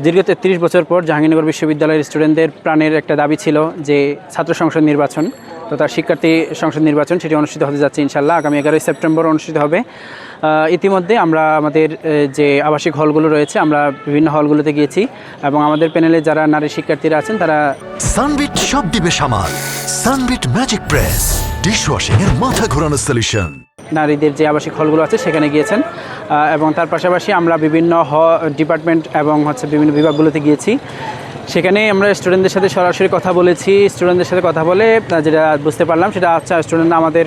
দীর্ঘ ৩৩ বছর পর জাহাঙ্গীরনগর বিশ্ববিদ্যালয়ের স্টুডেন্টদের প্রাণের একটা দাবি ছিল যে ছাত্র সংসদ নির্বাচন তথা শিক্ষার্থী সংসদ নির্বাচন সেটি অনুষ্ঠিত হতে যাচ্ছে ইনশাআল্লাহ আগামী 11 সেপ্টেম্বর অনুষ্ঠিত হবে। ইতিমধ্যে আমরা আমাদের যে আবাসিক হলগুলো রয়েছে আমরা বিভিন্ন হলগুলোতে গিয়েছি এবং আমাদের প্যানেলে যারা নারী শিক্ষার্থীরা আছেন তারা সানবিট সব দিবে সামাল। সানবিট ম্যাজিক প্রেস ডিশওয়াশিং এর মাথা ঘোরানো সলিউশন। নারীদের যে আবাসিক হলগুলো আছে সেখানে গিয়েছেন এবং তার পাশাপাশি আমরা বিভিন্ন ডিপার্টমেন্ট এবং বিভিন্ন বিভাগগুলোতে গিয়েছি। সেখানে আমরা স্টুডেন্টদের সাথে সরাসরি কথা বলেছি। স্টুডেন্টদের সাথে কথা বলে যেটা বুঝতে পারলাম সেটা স্টুডেন্টরা আমাদের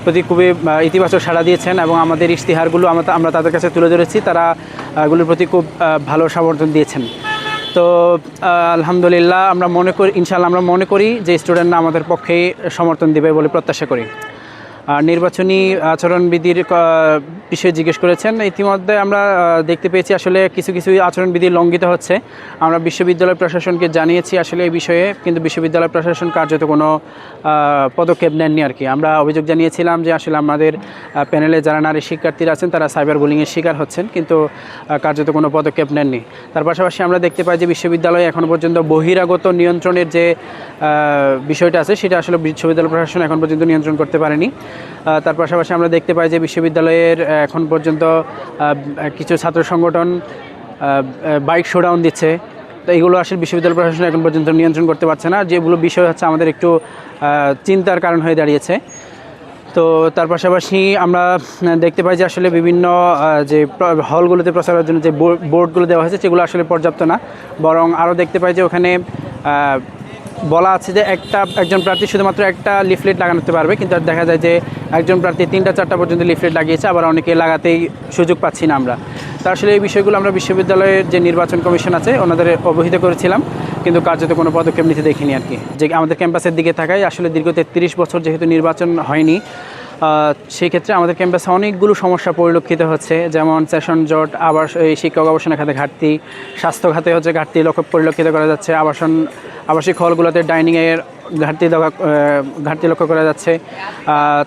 প্রতি খুবই ইতিবাচক সাড়া দিয়েছেন এবং আমাদের ইশতেহারগুলো আমরা তাদের কাছে তুলে ধরেছি। তারা এগুলোর প্রতি খুব ভালো সমর্থন দিয়েছেন। তো আলহামদুলিল্লাহ ইনশাআল্লাহ আমরা মনে করি যে স্টুডেন্টরা আমাদের পক্ষেই সমর্থন দেবে বলে প্রত্যাশা করি। নির্বাচনী আচরণবিধির বিষয়ে জিজ্ঞেস করেছেন। ইতিমধ্যে আমরা দেখতে পেয়েছি আসলে কিছু আচরণবিধি লঙ্ঘিত হচ্ছে। আমরা বিশ্ববিদ্যালয় প্রশাসনকে জানিয়েছি আসলে এই বিষয়ে, কিন্তু বিশ্ববিদ্যালয় প্রশাসন কার্যত কোনো পদক্ষেপ নেননি আর কি। আমরা অভিযোগ জানিয়েছিলাম যে আসলে আমাদের প্যানেলে যারা নারী শিক্ষার্থীরা আছেন তারা সাইবার বুলিংয়ের শিকার হচ্ছেন, কিন্তু কার্যত কোনো পদক্ষেপ নেননি। তার পাশাপাশি আমরা দেখতে পাই যে বিশ্ববিদ্যালয়ে এখনও পর্যন্ত বহিরাগত নিয়ন্ত্রণের যে বিষয়টা আছে সেটা আসলে বিশ্ববিদ্যালয় প্রশাসন এখন পর্যন্ত নিয়ন্ত্রণ করতে পারেনি। তার পাশাপাশি আমরা দেখতে পাই যে বিশ্ববিদ্যালয়ের এখন পর্যন্ত কিছু ছাত্র সংগঠন বাইক শোডাউন দিচ্ছে। তো এগুলো আসলে বিশ্ববিদ্যালয় প্রশাসন এখন পর্যন্ত নিয়ন্ত্রণ করতে পারছে না, যেগুলো বিষয় হচ্ছে আমাদের একটু চিন্তার কারণ হয়ে দাঁড়িয়েছে। তো তার পাশাপাশি আমরা দেখতে পাই যে আসলে বিভিন্ন যে হলগুলোতে প্রচারের জন্য যে বোর্ডগুলো দেওয়া হয়েছে সেগুলো আসলে পর্যাপ্ত না, বরং আরও দেখতে পাই যে ওখানে বলা আছে যে একজন প্রার্থী শুধুমাত্র একটা লিফলেট লাগাতে পারবে, কিন্তু দেখা যায় যে একজন প্রার্থী 3টা-4টা পর্যন্ত লিফলেট লাগিয়েছে, আবার অনেকে লাগাতেই সুযোগ পাচ্ছি না আমরা। তো আসলে এই বিষয়গুলো আমরা বিশ্ববিদ্যালয়ের যে নির্বাচন কমিশন আছে ওনাদের অবহিত করেছিলাম, কিন্তু কার্যত কোনো পদক্ষেপ নিতে দেখিনি আর কি। যে আমাদের ক্যাম্পাসের দিকে থাকায় আসলে দীর্ঘ 33 বছর যেহেতু নির্বাচন হয়নি, সেই ক্ষেত্রে আমাদের ক্যাম্পাসে অনেকগুলো সমস্যা পরিলক্ষিত হচ্ছে, যেমন সেশন জট, আবার এই শিক্ষক গবেষণা খাতে ঘাটতি, স্বাস্থ্য খাতে ঘাটতি পরিলক্ষিত করা যাচ্ছে, আবাসিক হলগুলোতে ডাইনিংয়ের ঘাটতি লক্ষ্য করা যাচ্ছে।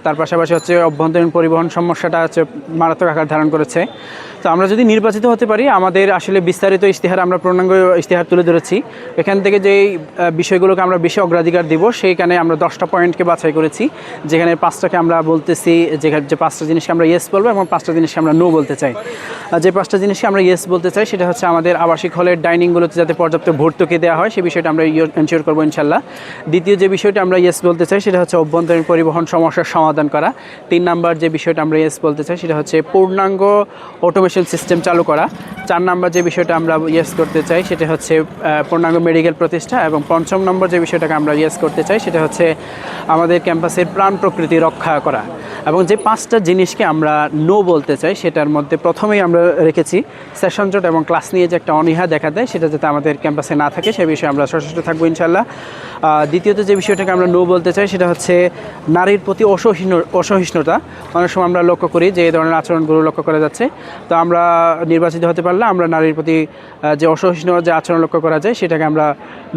তার পাশাপাশি অভ্যন্তরীণ পরিবহন সমস্যাটা মারাত্মক আকার ধারণ করেছে। তো আমরা যদি নির্বাচিত হতে পারি, আমাদের আসলে বিস্তারিত ইশতেহার আমরা পূর্ণাঙ্গ ইশতেহার তুলে ধরেছি। এখান থেকে যেই বিষয়গুলোকে আমরা বেশি অগ্রাধিকার দিব সেইখানে আমরা 10টা পয়েন্টকে বাছাই করেছি, যেখানে 5টাকে আমরা বলতেছি যে 5টা জিনিসকে আমরা ইয়েস বলবো এবং 5টা জিনিসকে আমরা নো বলতে চাই। যে 5টা জিনিসকে আমরা ইয়েস বলতে চাই সেটা হচ্ছে আমাদের আবাসিক হলের ডাইনিংগুলোতে যাতে পর্যাপ্ত ভর্তুকি দেওয়া হয়, সেই বিষয়টা আমরা এনশিওর করবো ইনশাল্লাহ। দ্বিতীয় যে বিষয়টা আমরা ইয়েস বলতে চাই সেটা হচ্ছে অভ্যন্তরীণ পরিবহন সমস্যার সমাধান করা। 3 নাম্বার যে বিষয়টা আমরা ইয়েস বলতে চাই সেটা হচ্ছে পূর্ণাঙ্গ অটোমেশন সিস্টেম চালু করা। 4 নাম্বার যে বিষয়টা আমরা ইয়েস করতে চাই সেটা হচ্ছে পূর্ণাঙ্গ মেডিকেল প্রতিষ্ঠা। এবং 5ম নম্বর যে বিষয়টাকে আমরা ইয়েস করতে চাই সেটা হচ্ছে আমাদের ক্যাম্পাসের প্রাণ প্রকৃতি রক্ষা করা। এবং যে 5টা জিনিসকে আমরা নো বলতে চাই সেটার মধ্যে প্রথমেই আমরা রেখেছি সেশন জট এবং ক্লাস নিয়ে যে একটা অনীহা দেখা দেয় সেটা যাতে আমাদের ক্যাম্পাসে না থাকে, সে বিষয়ে আমরা সচেষ্ট থাকবো ইনশাল্লাহ। দ্বিতীয়ত যে বিষয়টাকে আমরা নো বলতে চাই সেটা হচ্ছে নারীর প্রতি অসহিষ্ণুতা। অনেক সময় আমরা লক্ষ্য করি যে এই ধরনের আচরণগুলো লক্ষ্য করা যাচ্ছে। তো আমরা নির্বাচিত হতে পারলে আমরা নারীর প্রতি যে অসহিষ্ণু যে আচরণ লক্ষ্য করা যায় সেটাকে আমরা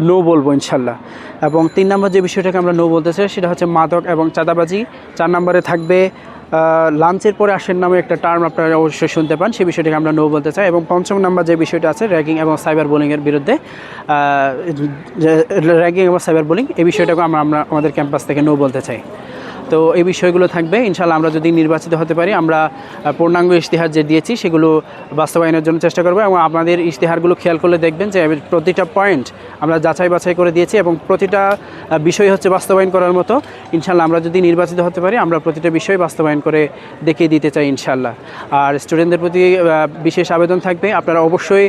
নো বলবো ইনশাল্লাহ। এবং 3 নম্বর যে বিষয়টাকে আমরা নো বলতে চাই সেটা হচ্ছে মাদক এবং চাঁদাবাজি। 4 নম্বরে থাকবে লাঞ্চের পরে আসেন নামে একটা টার্ম আপনারা অবশ্যই শুনতে পান, সেই বিষয়টাকে আমরা নো বলতে চাই। এবং 5ম নম্বর যে বিষয়টা আছে র্যাগিং এবং সাইবার বুলিংয়ের বিরুদ্ধে, র্যাগিং এবং সাইবার বুলিং এই বিষয়টাকে আমরা আমাদের ক্যাম্পাস থেকে নো বলতে চাই। তো এই বিষয়গুলো থাকবে ইনশাআল্লাহ। আমরা যদি নির্বাচিত হতে পারি আমরা পূর্ণাঙ্গ ইশতেহার যে দিয়েছি সেগুলো বাস্তবায়নের জন্য চেষ্টা করবো। এবং আপনাদের ইশতেহারগুলো খেয়াল করলে দেখবেন যে প্রতিটা পয়েন্ট আমরা যাচাই বাছাই করে দিয়েছি এবং প্রতিটা বিষয় হচ্ছে বাস্তবায়ন করার মতো। ইনশাআল্লাহ আমরা যদি নির্বাচিত হতে পারি আমরা প্রতিটা বিষয় বাস্তবায়ন করে দেখিয়ে দিতে চাই ইনশাআল্লাহ। আর স্টুডেন্টদের প্রতি বিশেষ আবেদন থাকবে, আপনারা অবশ্যই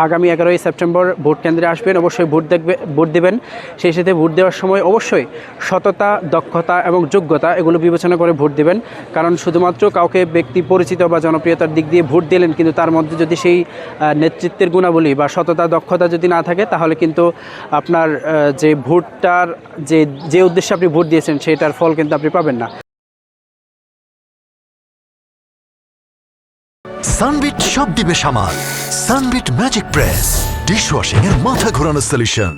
আগামী 11ই সেপ্টেম্বর ভোট কেন্দ্রে আসবেন, অবশ্যই ভোট দেবেন। সেই সাথে ভোট দেওয়ার সময় অবশ্যই সততা, দক্ষতা এবং যোগ্যতা এগুলো বিবেচনা করে ভোট দেবেন। কারণ শুধুমাত্র কাউকে ব্যক্তি পরিচিত বা জনপ্রিয়তার দিক দিয়ে ভোট দিলেন, কিন্তু তার মধ্যে যদি সেই নেতৃত্বের গুণাবলী বা সততা, দক্ষতা যদি না থাকে তাহলে কিন্তু আপনার যে ভোটটার যে উদ্দেশ্যে আপনি ভোট দিয়েছেন সেটার ফল কিন্তু আপনি পাবেন না। সানবিট সব দিবে সামাল। সানবিট ম্যাজিক প্রেস ডিশওয়াশিং এর মাথা ঘোরানো সলিউশন।